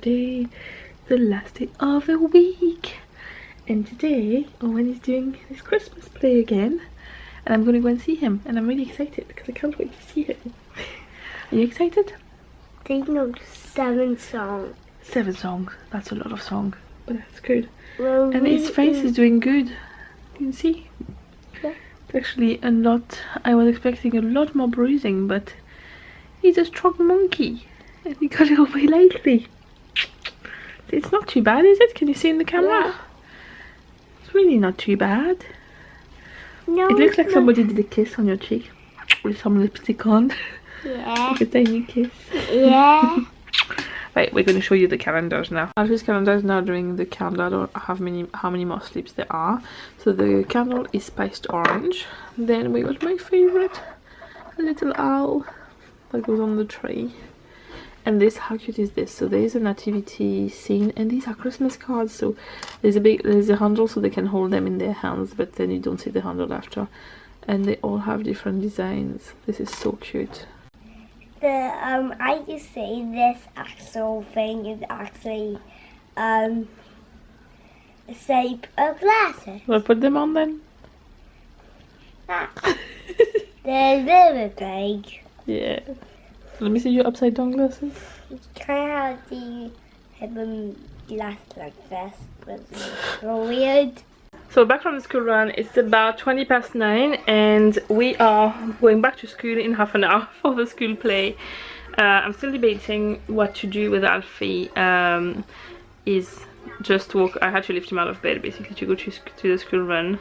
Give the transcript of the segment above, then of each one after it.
today, the last day of the week. And today Owen is doing his Christmas play again, and I'm going to go and see him, and I'm really excited because I can't wait to see him. Are you excited? They know 7 songs. 7 songs, that's a lot of songs, but that's good. Well, and his face is doing good. You can see. Yeah. Actually a lot. I was expecting a lot more bruising, but he's a strong monkey and he got it away lately. It's not too bad, is it? Can you see in the camera? Yeah. It's really not too bad. No, it looks like somebody did a kiss on your cheek with some lipstick on. Yeah. Like a tiny kiss. Yeah. Right, we're going to show you the calendars now. Alfie's calendar is now doing the countdown of how many more sleeps there are. So the candle is spiced orange. Then we got my favorite, a little owl that goes on the tree. And this, how cute is this? So there is a nativity scene, and these are Christmas cards. So there's a handle so they can hold them in their hands, but then you don't see the handle after. And they all have different designs. This is so cute. I just say this actual thing is actually a shape of glasses. Well, put them on then. They're really big. Yeah. Let me see your upside down glasses. Kind of have them glass like this, but it's so weird. So back from the school run, it's about 9:20 and we are going back to school in half an hour for the school play. I'm still debating what to do with Alfie. Is just walk. I had to lift him out of bed basically to go to the school run,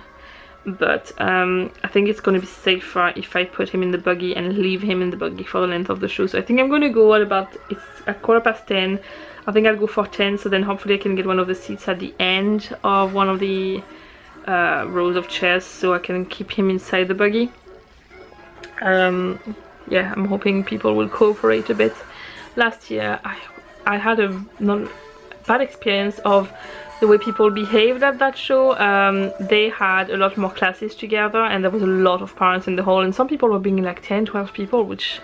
but I think it's going to be safer if I put him in the buggy and leave him in the buggy for the length of the show. So I think I'm going to go at about, it's at 10:15. I think I'll go for 10, so then hopefully I can get one of the seats at the end of one of the rows of chairs so I can keep him inside the buggy. Yeah, I'm hoping people will cooperate a bit. Last year I had a bad experience of the way people behaved at that show. They had a lot more classes together and there was a lot of parents in the hall, and some people were being like 10-12 people, which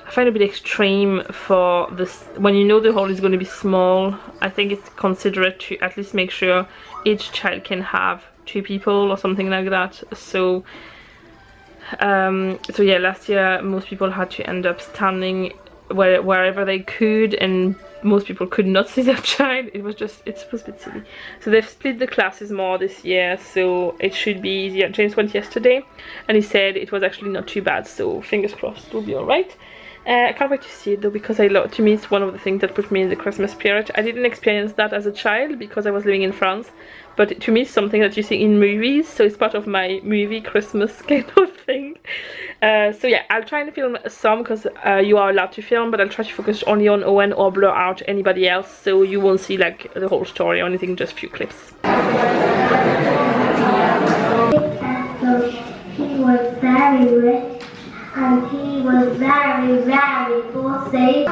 I find a bit extreme for this. When you know the hall is going to be small, I think it's considerate to at least make sure each child can have 2 people or something like that. So so yeah, last year most people had to end up standing wherever they could, and most people could not see their child. It was a bit silly. So they've split the classes more this year, so it should be easier. James went yesterday and he said it was actually not too bad, so fingers crossed it'll be alright. I can't wait to see it though, because to me it's one of the things that put me in the Christmas spirit. I didn't experience that as a child because I was living in France, but to me it's something that you see in movies, so it's part of my movie Christmas kind of thing. So yeah, I'll try and film some because you are allowed to film, but I'll try to focus only on Owen or blur out anybody else, so you won't see like the whole story or anything, just a few clips. He was very rich and he was very, very bossy.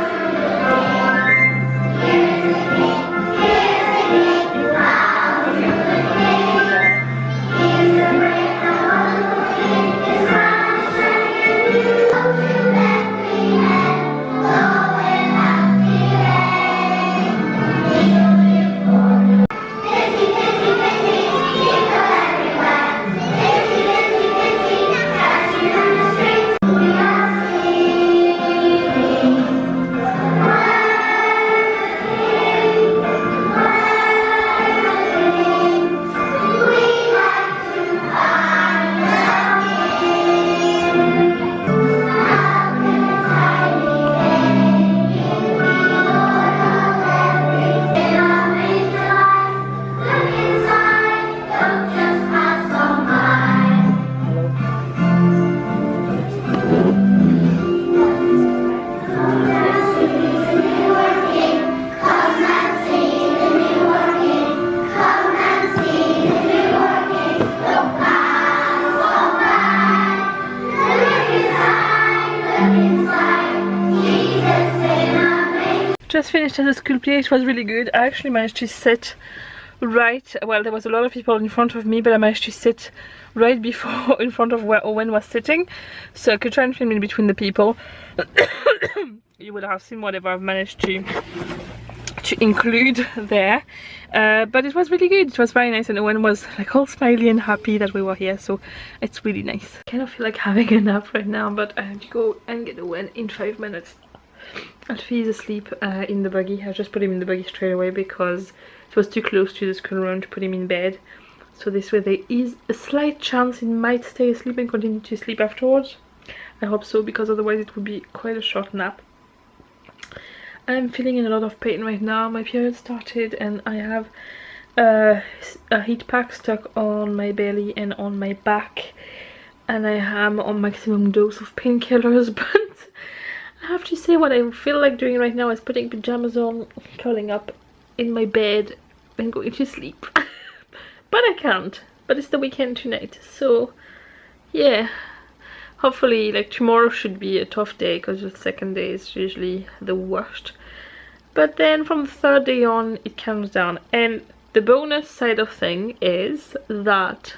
Just finished at the school play. It was really good. I actually managed to sit right, well, there was a lot of people in front of me, but I managed to sit right before in front of where Owen was sitting, so I could try and film in between the people. You would have seen whatever I've managed to to include there. But it was really good. It was very nice, and Owen was like all smiley and happy that we were here, so it's really nice. I kind of feel like having a nap right now, but I have to go and get Owen in 5 minutes. After he's asleep in the buggy, I just put him in the buggy straight away because it was too close to the school run to put him in bed. So this way there is a slight chance he might stay asleep and continue to sleep afterwards. I hope so, because otherwise it would be quite a short nap. I'm feeling in a lot of pain right now. My period started and I have a heat pack stuck on my belly and on my back, and I am on maximum dose of painkillers, but I have to say what I feel like doing right now is putting pajamas on, curling up in my bed and going to sleep. But I can't. But it's the weekend tonight, so yeah. Hopefully, like, tomorrow should be a tough day because the second day is usually the worst. But then from the third day on, it calms down. And the bonus side of thing is that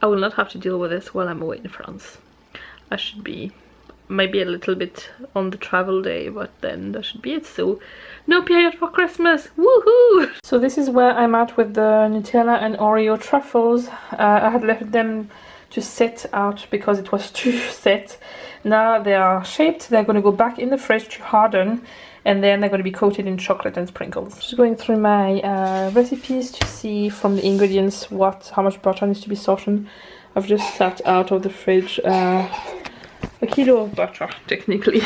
I will not have to deal with this while I'm away in France. I should be maybe a little bit on the travel day, but then that should be it. So no period for Christmas, woohoo! So this is where I'm at with the Nutella and Oreo truffles. I had left them to set out because it was too set. Now they are shaped, they're going to go back in the fridge to harden, and then they're going to be coated in chocolate and sprinkles. Just going through my recipes to see from the ingredients how much butter needs to be softened. I've just sat out of the fridge a kilo of butter, technically.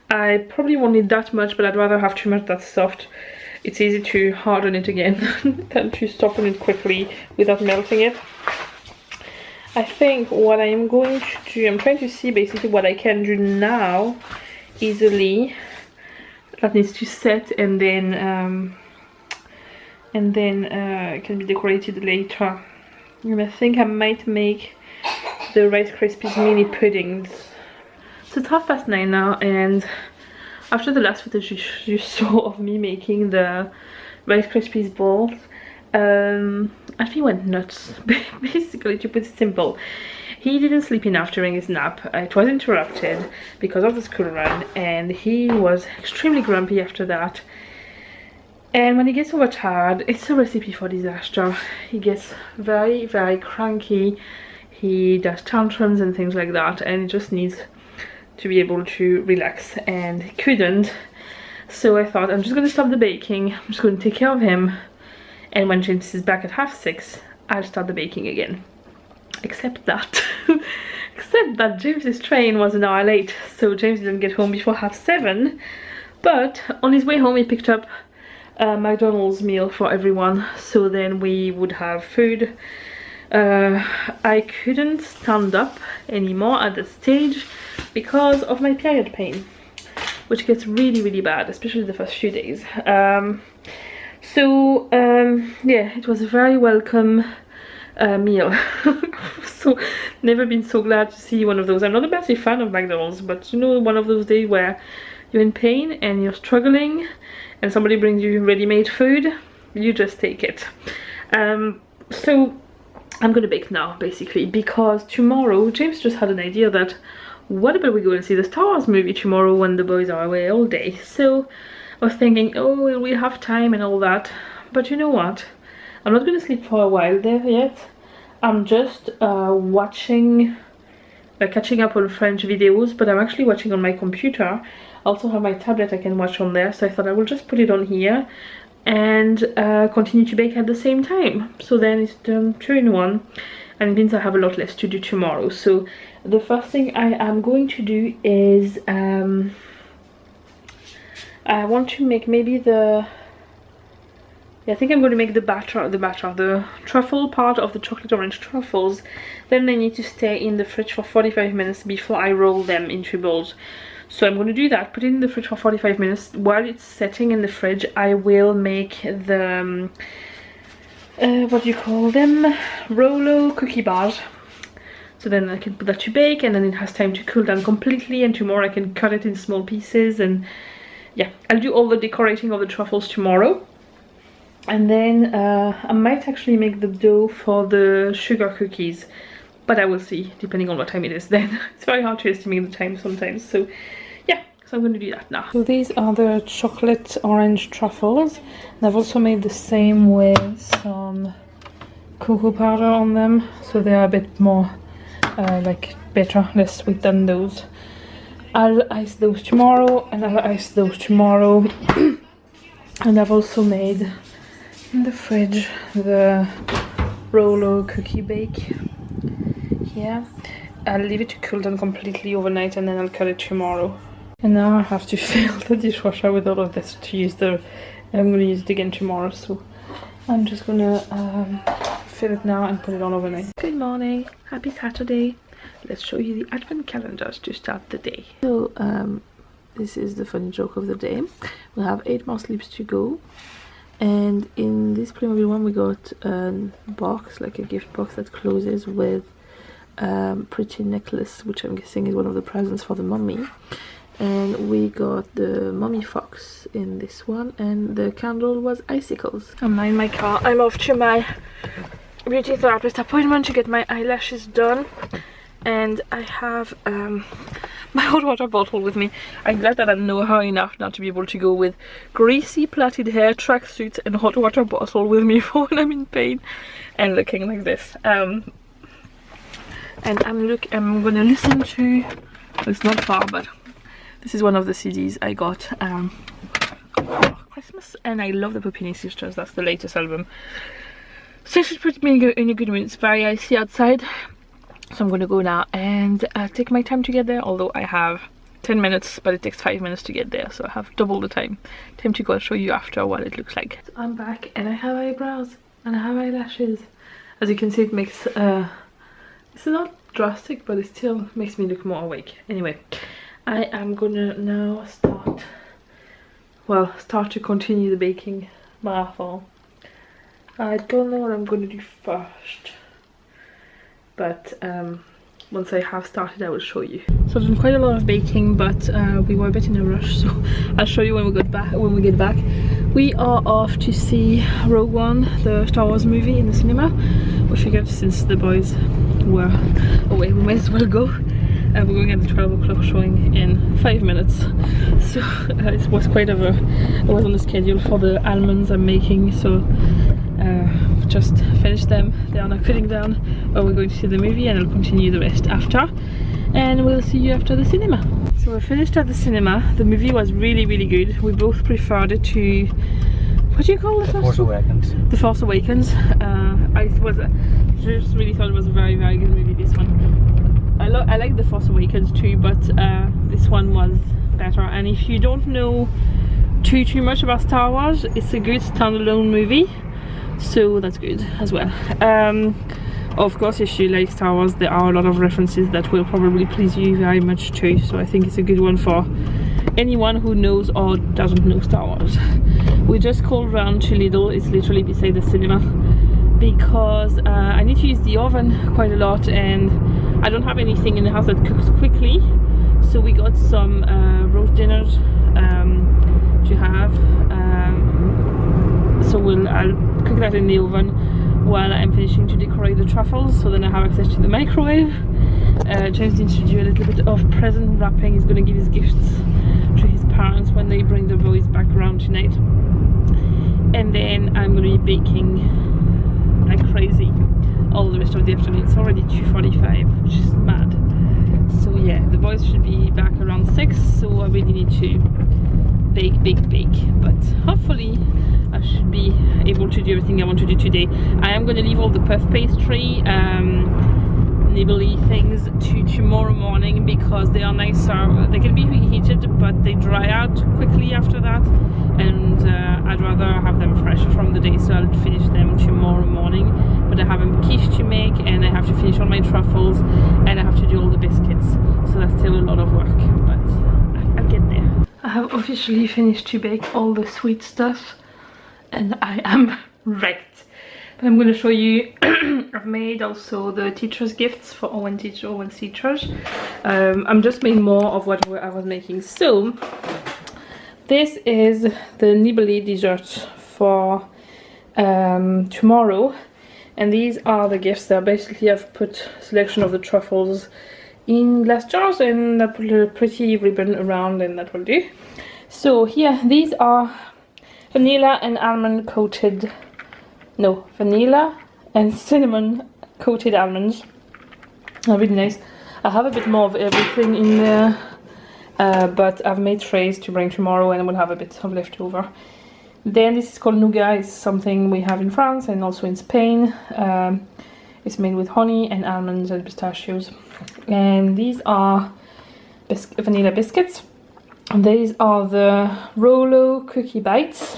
I probably won't need that much, but I'd rather have too much that's soft. It's easy to harden it again than to soften it quickly without melting it. I think what I am going to do, I'm trying to see basically what I can do now easily that needs to set, and then it can be decorated later. And I think I might make the Rice Krispies mini puddings. So it's 9:30 now, and after the last footage you saw of me making the Rice Krispies balls, Alfie went nuts. Basically, to put it simple, he didn't sleep enough during his nap. It was interrupted because of the school run, and he was extremely grumpy after that. And when he gets overtired, it's a recipe for disaster. He gets very, very cranky. He does tantrums and things like that, and he just needs to be able to relax, and he couldn't. So I thought, I'm just going to stop the baking. I'm just going to take care of him, and when James is back at 6:30, I'll start the baking again. Except that James's train was an hour late, so James didn't get home before 7:30. But on his way home he picked up a McDonald's meal for everyone, so then we would have food. I couldn't stand up anymore at this stage because of my period pain, which gets really, really bad, especially the first few days. Yeah, it was a very welcome meal. So never been so glad to see one of those. I'm not a massive fan of McDonald's, but you know, one of those days where you're in pain and you're struggling and somebody brings you ready-made food, you just take it. So I'm gonna bake now, basically, because tomorrow James just had an idea that what about we go and see the Star Wars movie tomorrow when the boys are away all day. So I was thinking, oh, will we have time and all that, but you know what, I'm not gonna sleep for a while there yet. I'm just watching, catching up on French videos, but I'm actually watching on my computer. I also have my tablet I can watch on there, so I thought I will just put it on here and continue to bake at the same time. So then it's done 2 in 1, and it means I have a lot less to do tomorrow. So the first thing I am going to do is I want to make maybe I think I'm going to make the truffle part of the chocolate orange truffles. Then they need to stay in the fridge for 45 minutes before I roll them into balls. So I'm going to do that, put it in the fridge for 45 minutes. While it's setting in the fridge, I will make the what do you call them, Rolo cookie bars. So then I can put that to bake, and then it has time to cool down completely, and tomorrow I can cut it in small pieces. And yeah, I'll do all the decorating of the truffles tomorrow. And then I might actually make the dough for the sugar cookies, but I will see depending on what time it is then. It's very hard to estimate the time sometimes. So yeah, So I'm going to do that now. So these are the chocolate orange truffles. And I've also made the same with some cocoa powder on them, so they are a bit more like better, less sweet than those. I'll ice those tomorrow, and I'll ice those tomorrow. And I've also made in the fridge the Rolo cookie bake here. I'll leave it to cool down completely overnight, and then I'll cut it tomorrow. And now I have to fill the dishwasher with all of this to use I'm going to use it again tomorrow, so I'm just going to fill it now and put it on overnight. Good morning, happy Saturday. Let's show you the advent calendars to start the day. So this is the funny joke of the day. We have 8 more sleeps to go, and in this Playmobil one we got a box, like a gift box that closes with pretty necklace, which I'm guessing is one of the presents for the mummy. And we got the mummy fox in this one, and the candle was icicles. I'm now in my car. I'm off to my beauty therapist appointment to get my eyelashes done, and I have my hot water bottle with me. I'm glad that I know her enough now to be able to go with greasy plaited hair, tracksuit and hot water bottle with me for when I'm in pain and looking like this. And I'm gonna listen to, it's not far, but this is one of the CDs I got for Christmas, and I love the Puppini Sisters. That's the latest album. So it should put me in a good mood. It's very icy outside, so I'm gonna go now and take my time to get there, although I have 10 minutes, but it takes 5 minutes to get there, so I have double the time to go and show you after what it looks like. So I'm back, and I have eyebrows and I have eyelashes. As you can see, it makes it's not drastic, but it still makes me look more awake. Anyway, I am gonna now start to continue the baking marathon. I don't know what I'm gonna do first, but once I have started I will show you. So I've done quite a lot of baking, but we were a bit in a rush, so I'll show you when we get back. We are off to see Rogue One, the Star Wars movie, in the cinema. We figured since the boys were away we might as well go. We're going at the 12 o'clock showing in 5 minutes, so it was quite I was on the schedule for the almonds I'm making, so just finished them. They are now cutting down, but we're going to see the movie, and I'll continue the rest after, and we'll see you after the cinema. So we're finished at the cinema. The movie was really good. We both preferred it to, what do you call it? The Force Awakens. The Force Awakens. I just really thought it was a very good movie, this one. I like The Force Awakens too, but this one was better. And if you don't know too much about Star Wars, it's a good standalone movie, so that's good as well. Of course, if you like Star Wars, there are a lot of references that will probably please you very much too, so I think it's a good one for anyone who knows or doesn't know Star Wars. We just called round to Lidl, it's literally beside the cinema, because I need to use the oven quite a lot, and I don't have anything in the house that cooks quickly, so we got some roast dinners to have. So I'll cook that in the oven while I'm finishing to decorate the truffles, so then I have access to the microwave. James needs to do a little bit of present wrapping. He's going to give his gifts to his parents when they bring the boys back around tonight. And then I'm going to be baking like crazy all the rest of the afternoon. It's already 2:45, which is mad. So yeah, the boys should be back around 6, so I really need to bake, but hopefully I should be able to do everything I want to do today. I am going to leave all the puff pastry nibbly things to tomorrow morning, because they are nicer. They can be reheated, but they dry out quickly after that, and I'd rather have them fresh from the day, so I'll finish them tomorrow morning. But I have a quiche to make, and I have to finish all my truffles, and I have to do all the biscuits, so that's still a lot of work, but I'll get there. I have officially finished to bake all the sweet stuff, and I am wrecked. But I'm going to show you, I've made also the teachers' gifts for Owen's teachers. I'm just making more of what I was making. So this is the nibbly dessert for tomorrow, and these are the gifts. That basically I've put a selection of the truffles in glass jars, and I put a pretty ribbon around, and that will do. So here, these are vanilla and almond coated, no, vanilla and cinnamon coated almonds. They're really nice. I have a bit more of everything in there, but I've made trays to bring tomorrow, and I will have a bit of leftover. Then this is called nougat. It's something we have in France and also in Spain. It's made with honey and almonds and pistachios. And these are vanilla biscuits. And these are the Rolo cookie bites.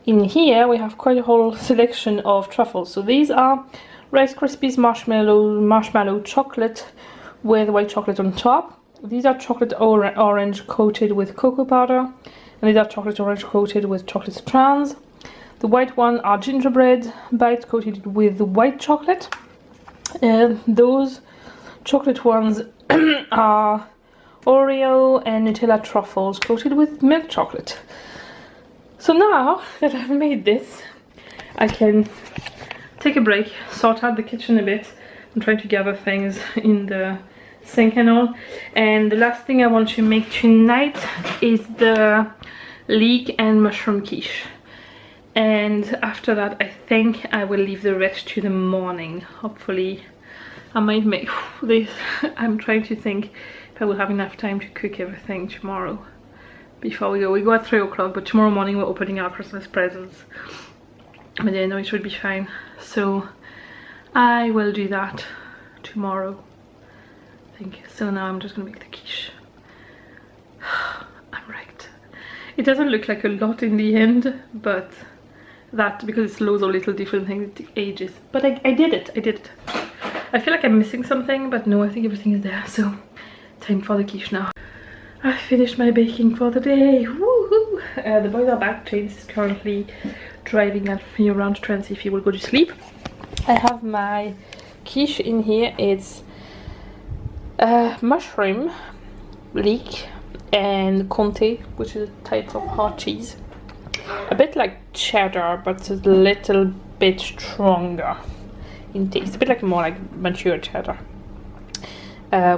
In here we have quite a whole selection of truffles. So these are Rice Krispies marshmallow chocolate with white chocolate on top. These are chocolate orange coated with cocoa powder. And these are chocolate orange coated with chocolate strands. The white one are gingerbread bites coated with white chocolate. Those chocolate ones are Oreo and Nutella truffles coated with milk chocolate. So now that I've made this, I can take a break, sort out the kitchen a bit. I'm trying to gather things in the sink and all. And the last thing I want to make tonight is the leek and mushroom quiche. And after that, I think I will leave the rest to the morning. Hopefully I might make this. I'm trying to think if I will have enough time to cook everything tomorrow before we go. We go at 3 o'clock, but tomorrow morning we're opening our Christmas presents. But I know it should be fine. So I will do that tomorrow, I think. So now I'm just gonna make the quiche. I'm wrecked. It doesn't look like a lot in the end, but that, because it's loads of little different things, it takes ages. But I did it, I did it. I feel like I'm missing something, but no, I think everything is there. So time for the quiche now. I finished my baking for the day. Woohoo! The boys are back. James is currently driving at me around to try and see if he will go to sleep. I have my quiche in here. It's mushroom, leek, and Comté, which is a type of hard cheese. A bit like cheddar, but a little bit stronger in taste. A bit like more like mature cheddar.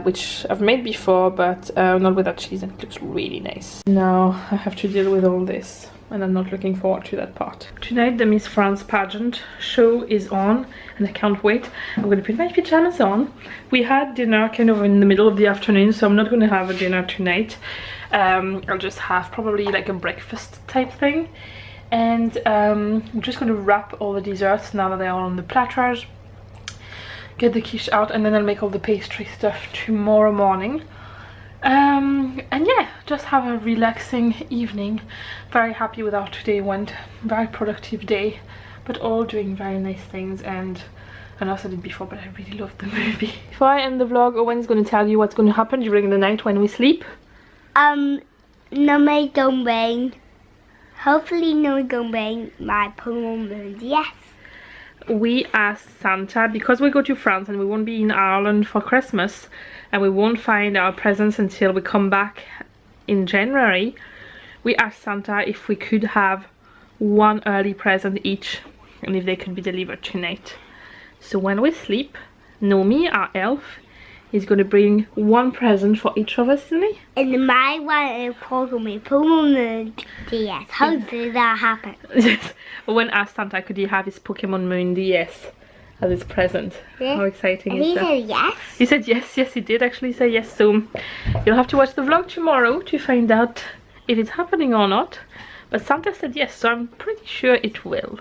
Which I've made before, but not with that cheese, and it looks really nice. Now I have to deal with all this, and I'm not looking forward to that part. Tonight the Miss France pageant show is on, and I can't wait. I'm going to put my pajamas on. We had dinner kind of in the middle of the afternoon, so I'm not going to have a dinner tonight. I'll just have probably like a breakfast type thing. And I'm just going to wrap all the desserts now that they're on the platters. Get the quiche out, and then I'll make all the pastry stuff tomorrow morning. And yeah, just have a relaxing evening. Very happy with how today went. Very productive day, but all doing very nice things. And I know I said it before, but I really loved the movie. Before I end the vlog, Owen's going to tell you what's going to happen during the night when we sleep. No, don't rain. Hopefully no don't rain. My poem, yes. We asked Santa, because we go to France and we won't be in Ireland for Christmas, and we won't find our presents until we come back in January. We asked Santa if we could have one early present each, and if they could be delivered tonight. So when we sleep, Nomi, our elf, is going to bring one present for each of us, isn't he? And my one is Pokemon DS. How did that happen? Yes. When asked Santa could he have his Pokemon Moon DS as his present. Yeah. How exciting is that? He said yes. He said yes, yes he did actually say yes. So you'll have to watch the vlog tomorrow to find out if it's happening or not. But Santa said yes, so I'm pretty sure it will.